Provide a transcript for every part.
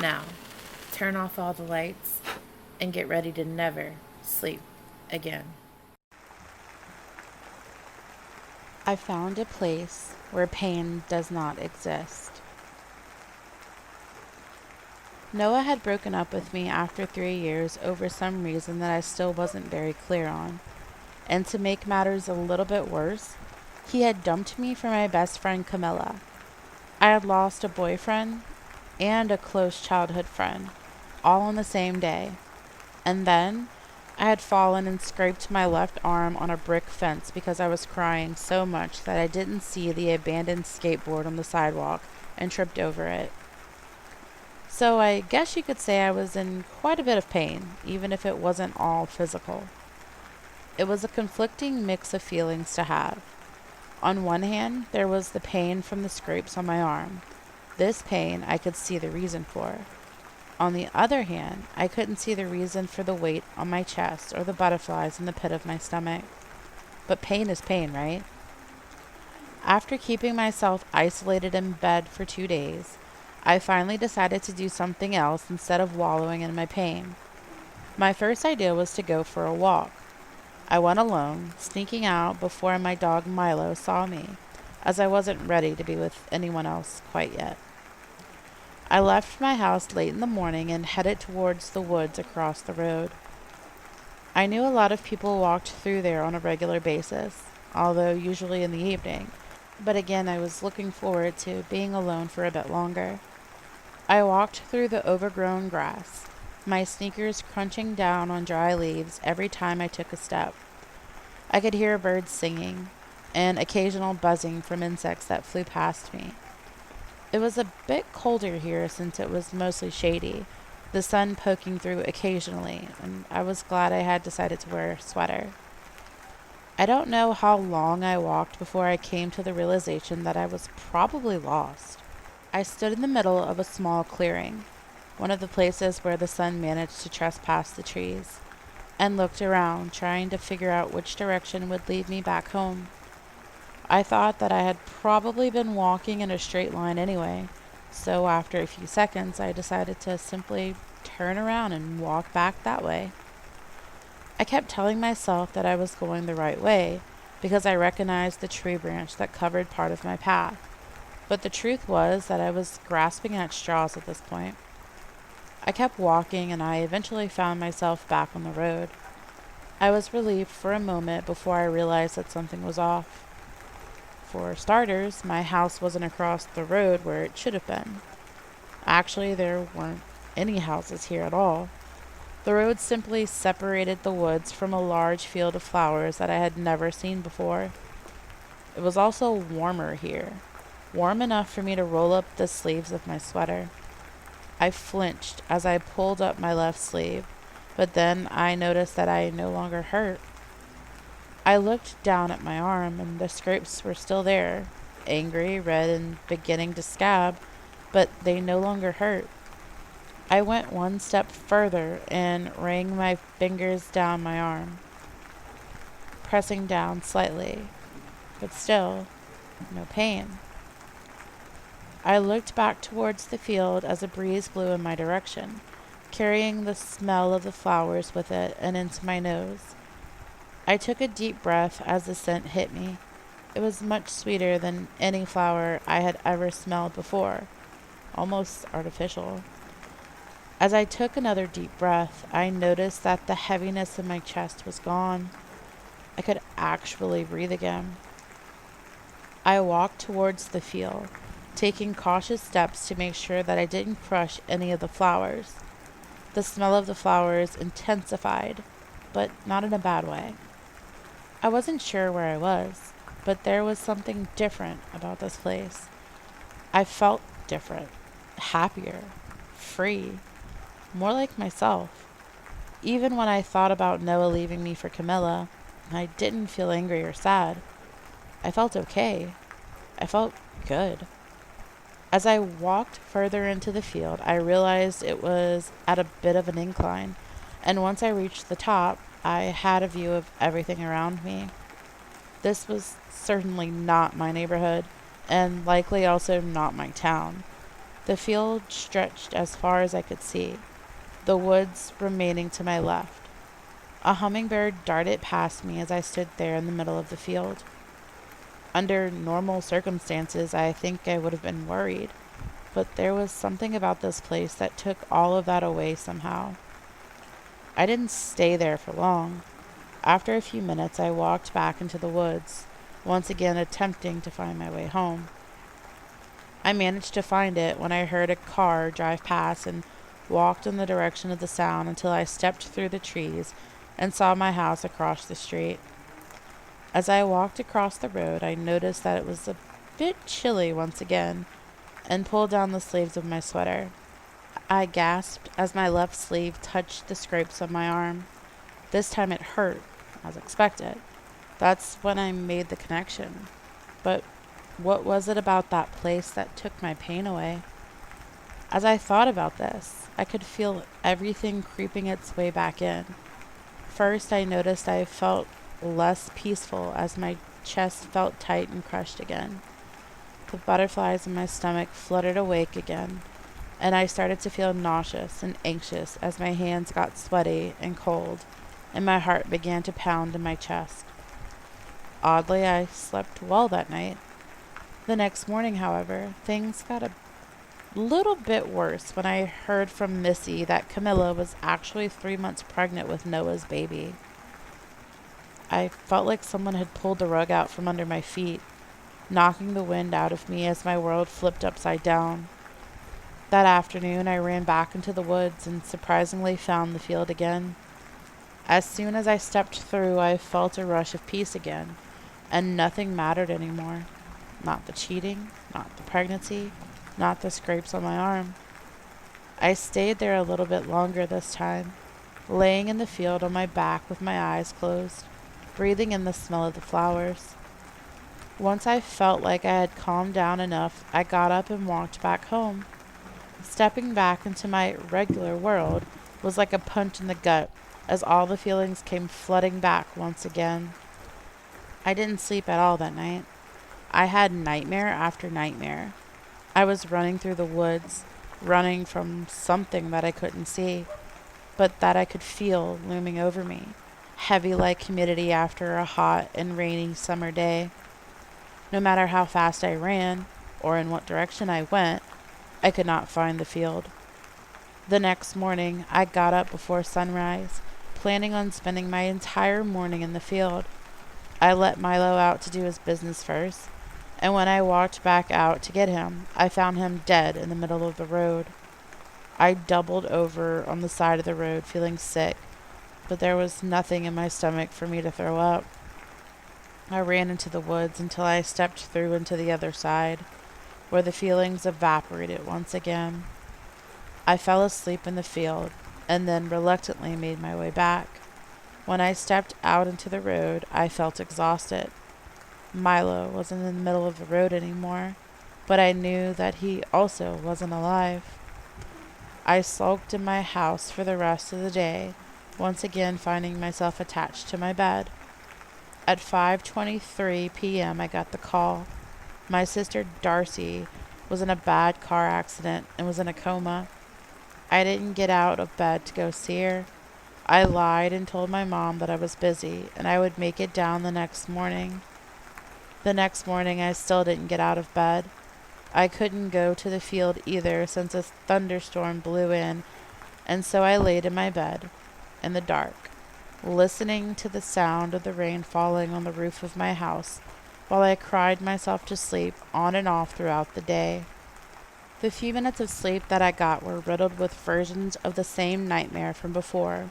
Now, turn off all the lights and get ready to never sleep again. I found a place where pain does not exist. Noah had broken up with me after 3 years over some reason that I still wasn't very clear on. And to make matters a little bit worse, he had dumped me for my best friend Camilla. I had lost a boyfriend and a close childhood friend, all on the same day. And then I had fallen and scraped my left arm on a brick fence because I was crying so much that I didn't see the abandoned skateboard on the sidewalk and tripped over it. So I guess you could say I was in quite a bit of pain, even if it wasn't all physical. It was a conflicting mix of feelings to have. On one hand, there was the pain from the scrapes on my arm. This pain I could see the reason for. On the other hand, I couldn't see the reason for the weight on my chest or the butterflies in the pit of my stomach. But pain is pain, right? After keeping myself isolated in bed for 2 days, I finally decided to do something else instead of wallowing in my pain. My first idea was to go for a walk. I went alone, sneaking out before my dog Milo saw me, as I wasn't ready to be with anyone else quite yet. I left my house late in the morning and headed towards the woods across the road. I knew a lot of people walked through there on a regular basis, although usually in the evening, but again I was looking forward to being alone for a bit longer. I walked through the overgrown grass, my sneakers crunching down on dry leaves every time I took a step. I could hear birds singing, and occasional buzzing from insects that flew past me. It was a bit colder here since it was mostly shady, the sun poking through occasionally, and I was glad I had decided to wear a sweater. I don't know how long I walked before I came to the realization that I was probably lost. I stood in the middle of a small clearing, one of the places where the sun managed to trespass the trees, and looked around, trying to figure out which direction would lead me back home. I thought that I had probably been walking in a straight line anyway, so after a few seconds I decided to simply turn around and walk back that way. I kept telling myself that I was going the right way, because I recognized the tree branch that covered part of my path. But the truth was that I was grasping at straws at this point. I kept walking and I eventually found myself back on the road. I was relieved for a moment before I realized that something was off. For starters, my house wasn't across the road where it should have been. Actually, there weren't any houses here at all. The road simply separated the woods from a large field of flowers that I had never seen before. It was also warmer here. Warm enough for me to roll up the sleeves of my sweater. I flinched as I pulled up my left sleeve, but then I noticed that I no longer hurt. I looked down at my arm, and the scrapes were still there, angry, red, and beginning to scab, but they no longer hurt. I went one step further and ran my fingers down my arm, pressing down slightly, but still, no pain. I looked back towards the field as a breeze blew in my direction, carrying the smell of the flowers with it and into my nose. I took a deep breath as the scent hit me. It was much sweeter than any flower I had ever smelled before, almost artificial. As I took another deep breath, I noticed that the heaviness in my chest was gone. I could actually breathe again. I walked towards the field, taking cautious steps to make sure that I didn't crush any of the flowers. The smell of the flowers intensified, but not in a bad way. I wasn't sure where I was, but there was something different about this place. I felt different, happier, free, more like myself. Even when I thought about Noah leaving me for Camilla, I didn't feel angry or sad. I felt okay. I felt good. As I walked further into the field, I realized it was at a bit of an incline, and once I reached the top, I had a view of everything around me. This was certainly not my neighborhood, and likely also not my town. The field stretched as far as I could see, the woods remaining to my left. A hummingbird darted past me as I stood there in the middle of the field. Under normal circumstances, I think I would have been worried, but there was something about this place that took all of that away somehow. I didn't stay there for long. After a few minutes, I walked back into the woods, once again attempting to find my way home. I managed to find it when I heard a car drive past and walked in the direction of the sound until I stepped through the trees and saw my house across the street. As I walked across the road, I noticed that it was a bit chilly once again and pulled down the sleeves of my sweater. I gasped as my left sleeve touched the scrapes on my arm. This time it hurt, as expected. That's when I made the connection. But what was it about that place that took my pain away? As I thought about this, I could feel everything creeping its way back in. First, I noticed I felt less peaceful as my chest felt tight and crushed again. The butterflies in my stomach fluttered awake again, and I started to feel nauseous and anxious as my hands got sweaty and cold, and my heart began to pound in my chest. Oddly, I slept well that night. The next morning, however, things got a little bit worse when I heard from Missy that Camilla was actually 3 months pregnant with Noah's baby. I felt like someone had pulled the rug out from under my feet, knocking the wind out of me as my world flipped upside down. That afternoon, I ran back into the woods and surprisingly found the field again. As soon as I stepped through, I felt a rush of peace again, and nothing mattered anymore. Not the cheating, not the pregnancy, not the scrapes on my arm. I stayed there a little bit longer this time, laying in the field on my back with my eyes closed, breathing in the smell of the flowers. Once I felt like I had calmed down enough, I got up and walked back home. Stepping back into my regular world was like a punch in the gut, as all the feelings came flooding back once again. I didn't sleep at all that night. I had nightmare after nightmare. I was running through the woods, running from something that I couldn't see, but that I could feel looming over me, heavy like humidity after a hot and rainy summer day. No matter how fast I ran, or in what direction I went, I could not find the field. The next morning, I got up before sunrise, planning on spending my entire morning in the field. I let Milo out to do his business first, and when I walked back out to get him, I found him dead in the middle of the road. I doubled over on the side of the road, feeling sick, but there was nothing in my stomach for me to throw up. I ran into the woods until I stepped through into the other side, where the feelings evaporated once again. I fell asleep in the field, and then reluctantly made my way back. When I stepped out into the road, I felt exhausted. Milo wasn't in the middle of the road anymore, but I knew that he also wasn't alive. I sulked in my house for the rest of the day, once again finding myself attached to my bed. At 5:23 p.m. I got the call. My sister Darcy was in a bad car accident and was in a coma. I didn't get out of bed to go see her. I lied and told my mom that I was busy and I would make it down the next morning. The next morning I still didn't get out of bed. I couldn't go to the field either since a thunderstorm blew in, and so I laid in my bed, in the dark, listening to the sound of the rain falling on the roof of my house, while I cried myself to sleep on and off throughout the day. The few minutes of sleep that I got were riddled with versions of the same nightmare from before,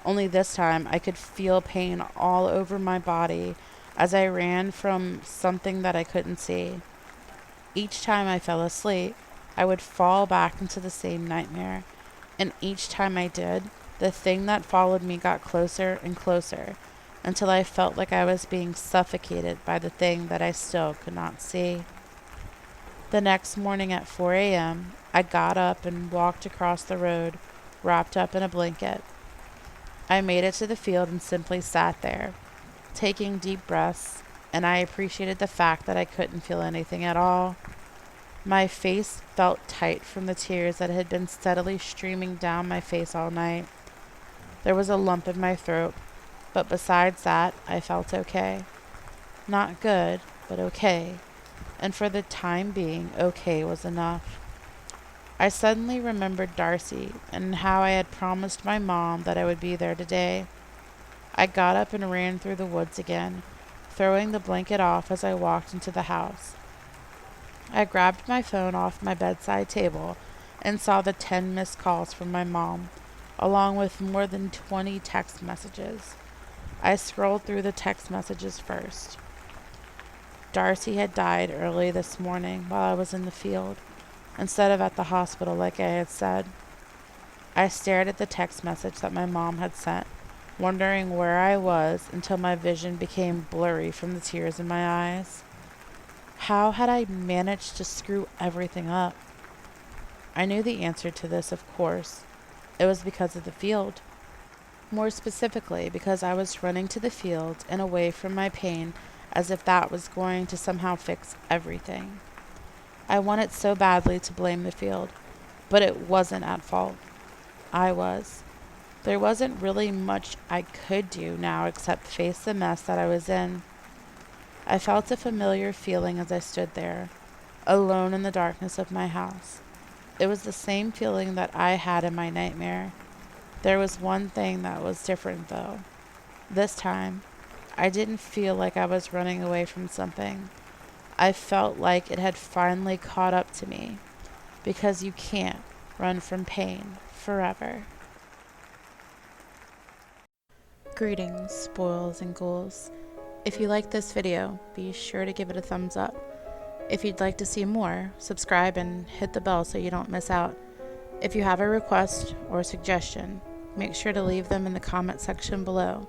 only this time I could feel pain all over my body as I ran from something that I couldn't see. Each time I fell asleep, I would fall back into the same nightmare, and each time I did, the thing that followed me got closer and closer, until I felt like I was being suffocated by the thing that I still could not see. The next morning at 4 a.m., I got up and walked across the road, wrapped up in a blanket. I made it to the field and simply sat there, taking deep breaths, and I appreciated the fact that I couldn't feel anything at all. My face felt tight from the tears that had been steadily streaming down my face all night. There was a lump in my throat, but besides that, I felt okay. Not good, but okay. And for the time being, okay was enough. I suddenly remembered Darcy and how I had promised my mom that I would be there today. I got up and ran through the woods again, throwing the blanket off as I walked into the house. I grabbed my phone off my bedside table and saw the 10 missed calls from my mom, along with more than 20 text messages. I scrolled through the text messages first. Darcy had died early this morning while I was in the field, instead of at the hospital like I had said. I stared at the text message that my mom had sent, wondering where I was until my vision became blurry from the tears in my eyes. How had I managed to screw everything up? I knew the answer to this, of course. It was because of the field. More specifically, because I was running to the field and away from my pain as if that was going to somehow fix everything. I wanted so badly to blame the field, but it wasn't at fault. I was. There wasn't really much I could do now except face the mess that I was in. I felt a familiar feeling as I stood there, alone in the darkness of my house. It was the same feeling that I had in my nightmare. There was one thing that was different, though. This time, I didn't feel like I was running away from something. I felt like it had finally caught up to me, because you can't run from pain forever. Greetings, spoils and ghouls. If you like this video, be sure to give it a thumbs up. If you'd like to see more, subscribe and hit the bell so you don't miss out. If you have a request or suggestion, make sure to leave them in the comment section below.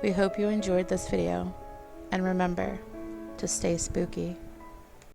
We hope you enjoyed this video, and remember to stay spooky.